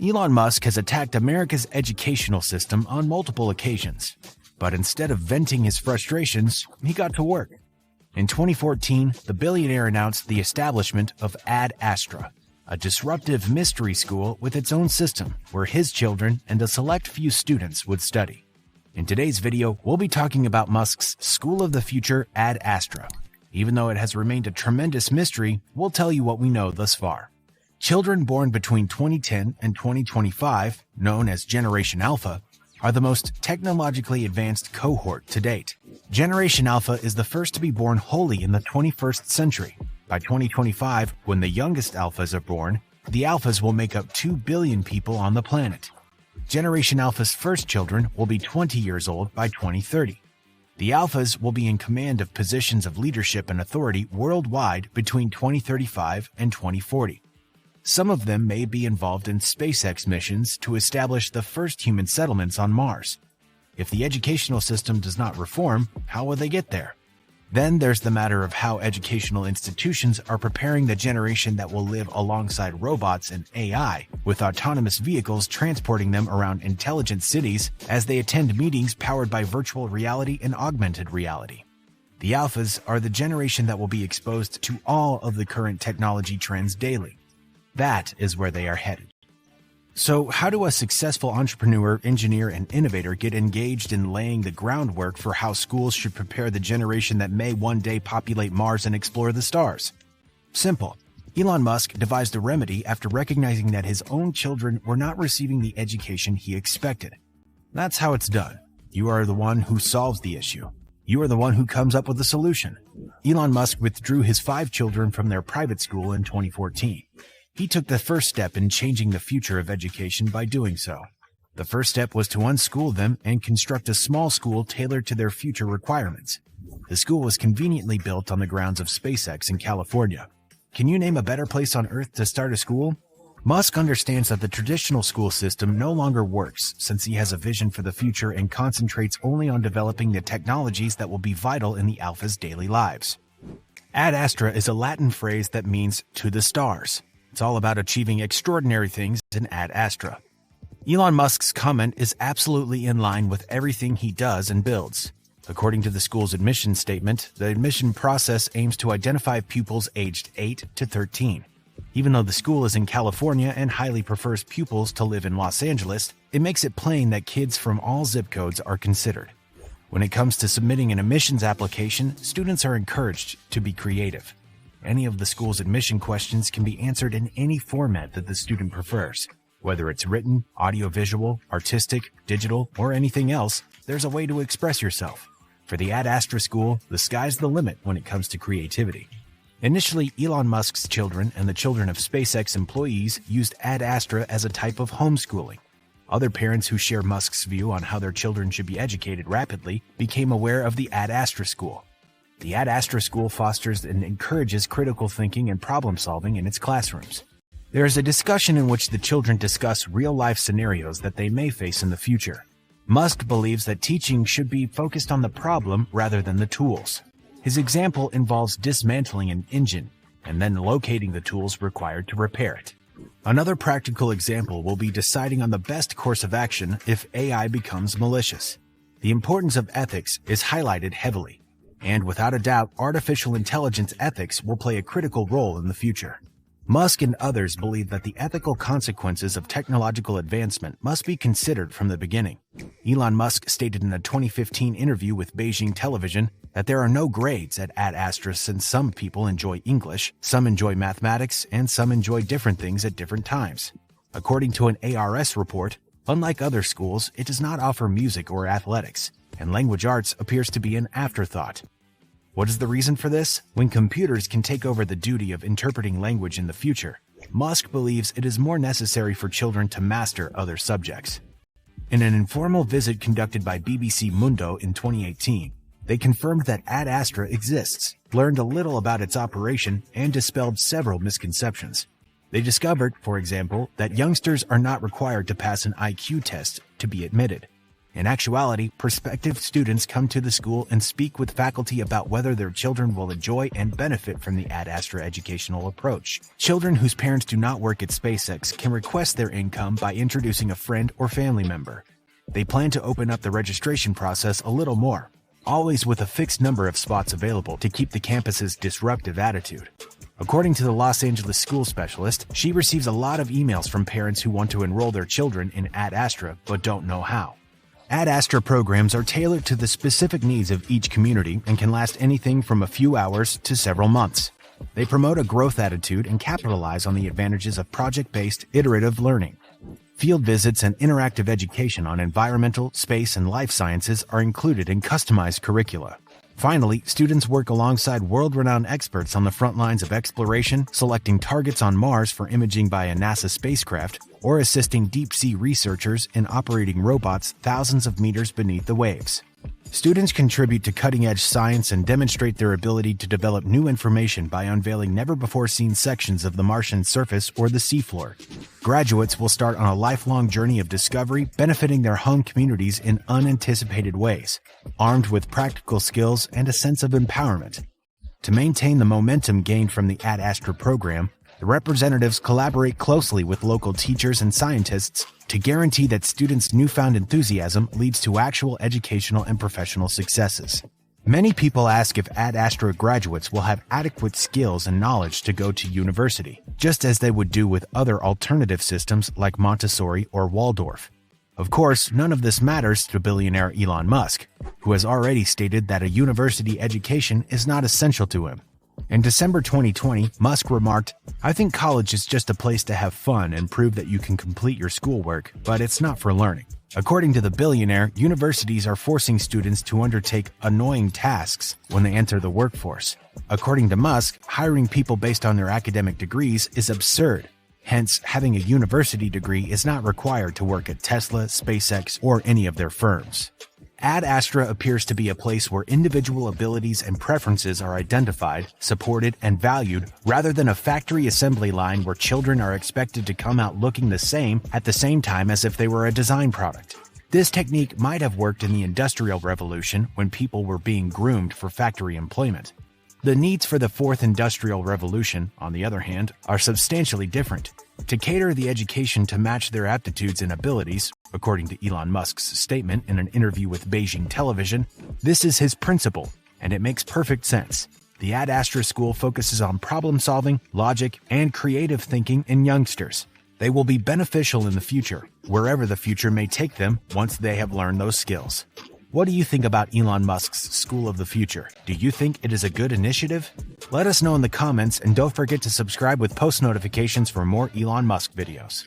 Elon Musk has attacked America's educational system on multiple occasions, but instead of venting his frustrations, he got to work. In 2014, the billionaire announced the establishment of Ad Astra, a disruptive mystery school with its own system where his children and a select few students would study. In today's video, we'll be talking about Musk's School of the Future Ad Astra. Even though it has remained a tremendous mystery, we'll tell you what we know thus far. Children born between 2010 and 2025, known as Generation Alpha, are the most technologically advanced cohort to date. Generation Alpha is the first to be born wholly in the 21st century. By 2025, when the youngest alphas are born, the alphas will make up 2 billion people on the planet. Generation Alpha's first children will be 20 years old by 2030. The alphas will be in command of positions of leadership and authority worldwide between 2035 and 2040. Some of them may be involved in SpaceX missions to establish the first human settlements on Mars. If the educational system does not reform, how will they get there? Then there's the matter of how educational institutions are preparing the generation that will live alongside robots and AI, with autonomous vehicles transporting them around intelligent cities as they attend meetings powered by virtual reality and augmented reality. The alphas are the generation that will be exposed to all of the current technology trends daily. That is where they are headed. So how do a successful entrepreneur, engineer, and innovator get engaged in laying the groundwork for how schools should prepare the generation that may one day populate Mars and explore the stars? Simple. Elon Musk devised a remedy after recognizing that his own children were not receiving the education he expected. That's how it's done. You are the one who solves the issue. You are the one who comes up with the solution. Elon Musk withdrew his 5 children from their private school in 2014. He took the first step in changing the future of education by doing so. The first step was to unschool them and construct a small school tailored to their future requirements. The school was conveniently built on the grounds of SpaceX in California. Can you name a better place on Earth to start a school? Musk understands that the traditional school system no longer works since he has a vision for the future and concentrates only on developing the technologies that will be vital in the alphas' daily lives. Ad Astra is a Latin phrase that means to the stars. It's all about achieving extraordinary things in Ad Astra. Elon Musk's comment is absolutely in line with everything he does and builds. According to the school's admission statement, the admission process aims to identify pupils aged 8 to 13. Even though the school is in California and highly prefers pupils to live in Los Angeles, it makes it plain that kids from all zip codes are considered. When it comes to submitting an admissions application, students are encouraged to be creative. Any of the school's admission questions can be answered in any format that the student prefers. Whether it's written, audiovisual, artistic, digital, or anything else, there's a way to express yourself. For the Ad Astra school, the sky's the limit when it comes to creativity. Initially, Elon Musk's children and the children of SpaceX employees used Ad Astra as a type of homeschooling. Other parents who share Musk's view on how their children should be educated rapidly became aware of the Ad Astra school. The Ad Astra school fosters and encourages critical thinking and problem solving in its classrooms. There is a discussion in which the children discuss real-life scenarios that they may face in the future. Musk believes that teaching should be focused on the problem rather than the tools. His example involves dismantling an engine and then locating the tools required to repair it. Another practical example will be deciding on the best course of action if AI becomes malicious. The importance of ethics is highlighted heavily. And without a doubt, artificial intelligence ethics will play a critical role in the future. Musk and others believe that the ethical consequences of technological advancement must be considered from the beginning. Elon Musk stated in a 2015 interview with Beijing television that there are no grades at Ad Astra since some people enjoy English, some enjoy mathematics, and some enjoy different things at different times. According to an ARS report, unlike other schools, it does not offer music or athletics, and language arts appears to be an afterthought. What is the reason for this? When computers can take over the duty of interpreting language in the future, Musk believes it is more necessary for children to master other subjects. In an informal visit conducted by BBC Mundo in 2018, they confirmed that Ad Astra exists, learned a little about its operation, and dispelled several misconceptions. They discovered, for example, that youngsters are not required to pass an IQ test to be admitted. In actuality, prospective students come to the school and speak with faculty about whether their children will enjoy and benefit from the Ad Astra educational approach. Children whose parents do not work at SpaceX can request their income by introducing a friend or family member. They plan to open up the registration process a little more, always with a fixed number of spots available to keep the campus's disruptive attitude. According to the Los Angeles school specialist, she receives a lot of emails from parents who want to enroll their children in Ad Astra but don't know how. Ad Astra programs are tailored to the specific needs of each community and can last anything from a few hours to several months. They promote a growth attitude and capitalize on the advantages of project-based, iterative learning. Field visits and interactive education on environmental, space, and life sciences are included in customized curricula. Finally, students work alongside world-renowned experts on the front lines of exploration, selecting targets on Mars for imaging by a NASA spacecraft, or assisting deep-sea researchers in operating robots thousands of meters beneath the waves. Students contribute to cutting-edge science and demonstrate their ability to develop new information by unveiling never-before-seen sections of the Martian surface or the seafloor. Graduates will start on a lifelong journey of discovery, benefiting their home communities in unanticipated ways, armed with practical skills and a sense of empowerment. To maintain the momentum gained from the Ad Astra program, the representatives collaborate closely with local teachers and scientists to guarantee that students' newfound enthusiasm leads to actual educational and professional successes. Many people ask if Ad Astra graduates will have adequate skills and knowledge to go to university, just as they would do with other alternative systems like Montessori or Waldorf. Of course, none of this matters to billionaire Elon Musk, who has already stated that a university education is not essential to him. In December 2020, Musk remarked, "I think college is just a place to have fun and prove that you can complete your schoolwork, but it's not for learning." According to the billionaire, universities are forcing students to undertake annoying tasks when they enter the workforce. According to Musk, hiring people based on their academic degrees is absurd. Hence, having a university degree is not required to work at Tesla, SpaceX, or any of their firms. Ad Astra appears to be a place where individual abilities and preferences are identified, supported, and valued, rather than a factory assembly line where children are expected to come out looking the same at the same time as if they were a design product. This technique might have worked in the Industrial Revolution when people were being groomed for factory employment. The needs for the Fourth Industrial Revolution, on the other hand, are substantially different. To cater the education to match their aptitudes and abilities, according to Elon Musk's statement in an interview with Beijing television, this is his principle, and it makes perfect sense. The Ad Astra school focuses on problem-solving, logic, and creative thinking in youngsters. They will be beneficial in the future, wherever the future may take them once they have learned those skills. What do you think about Elon Musk's School of the Future? Do you think it is a good initiative? Let us know in the comments, and don't forget to subscribe with post notifications for more Elon Musk videos.